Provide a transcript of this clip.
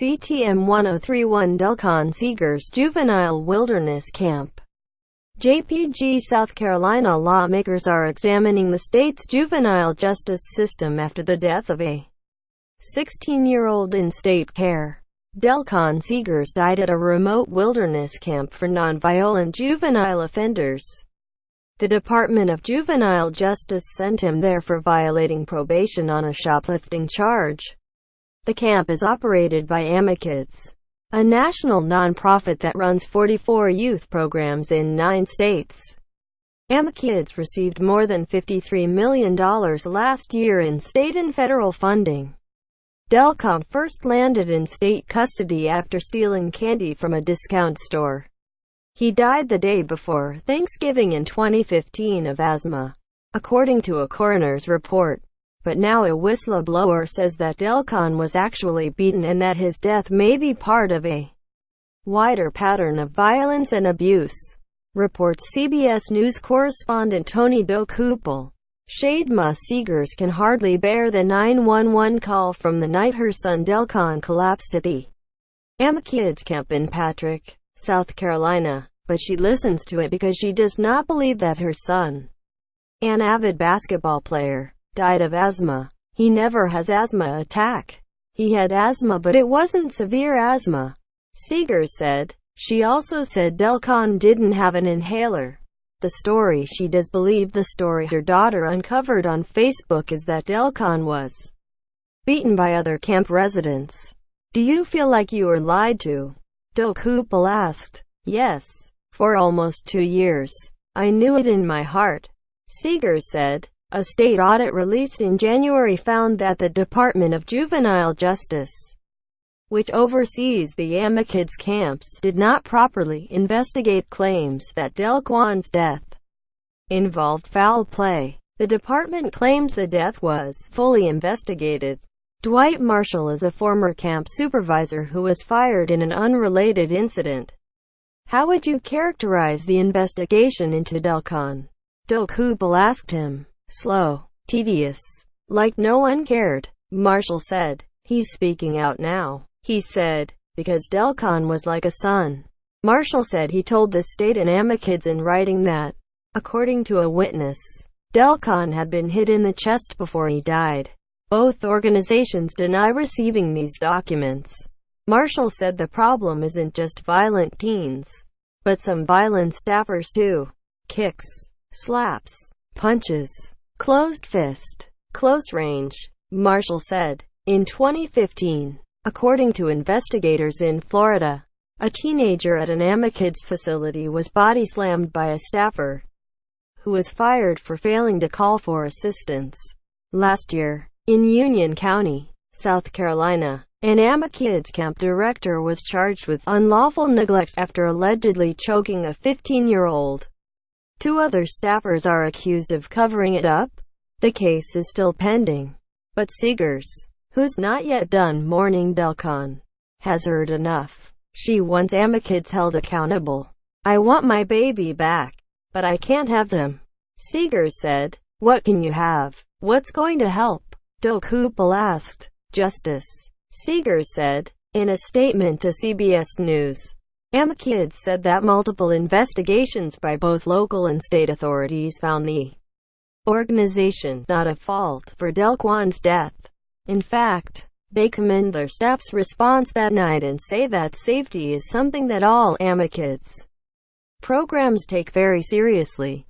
CTM 1031 Delcon Seagers Juvenile Wilderness Camp. JPG South Carolina lawmakers are examining the state's juvenile justice system after the death of a 16-year-old in state care. Delcon Seagers died at a remote wilderness camp for nonviolent juvenile offenders. The Department of Juvenile Justice sent him there for violating probation on a shoplifting charge. The camp is operated by AMIkids, a national nonprofit that runs 44 youth programs in 9 states. AMIkids received more than $53 million last year in state and federal funding. Delcon first landed in state custody after stealing candy from a discount store. He died the day before Thanksgiving in 2015 of asthma, according to a coroner's report. But now a whistleblower says that Delcon was actually beaten and that his death may be part of a wider pattern of violence and abuse, reports CBS News correspondent Tony Dokupel. Shadma Seagers can hardly bear the 911 call from the night her son Delcon collapsed at the AMIkids camp in Patrick, South Carolina, but she listens to it because she does not believe that her son, an avid basketball player, died of asthma. He never has asthma attack. He had asthma but it wasn't severe asthma, Seagers said. She also said Delcon didn't have an inhaler. She does believe the story her daughter uncovered on Facebook is that Delcon was beaten by other camp residents. Do you feel like you were lied to? Dokupel asked. Yes. For almost 2 years. I knew it in my heart, Seagers said. A state audit released in January found that the Department of Juvenile Justice, which oversees the AMIkids camps, did not properly investigate claims that Delcon's death involved foul play. The department claims the death was fully investigated. Dwight Marshall is a former camp supervisor who was fired in an unrelated incident. How would you characterize the investigation into Delcon? Dokupel asked him. Slow, tedious, like no one cared, Marshall said. He's speaking out now, he said, because Delcon was like a son. Marshall said he told the state and AMIkids in writing that, according to a witness, Delcon had been hit in the chest before he died. Both organizations deny receiving these documents. Marshall said the problem isn't just violent teens, but some violent staffers too. Kicks, slaps, punches, closed fist, close range, Marshall said. In 2015, according to investigators in Florida, a teenager at an AMIkids facility was body slammed by a staffer, who was fired for failing to call for assistance. Last year, in Union County, South Carolina, an AMIkids camp director was charged with unlawful neglect after allegedly choking a 15-year-old. 2 other staffers are accused of covering it up. The case is still pending. But Seagers, who's not yet done mourning Delcon, has heard enough. She wants AMIkids held accountable. I want my baby back, but I can't have them, Seagers said. What can you have? What's going to help? Dokupel asked. Justice, Seagers said, in a statement to CBS News. AMIkids said that multiple investigations by both local and state authorities found the organization not at fault for Delcon's death. In fact, they commend their staff's response that night and say that safety is something that all AMIkids programs take very seriously.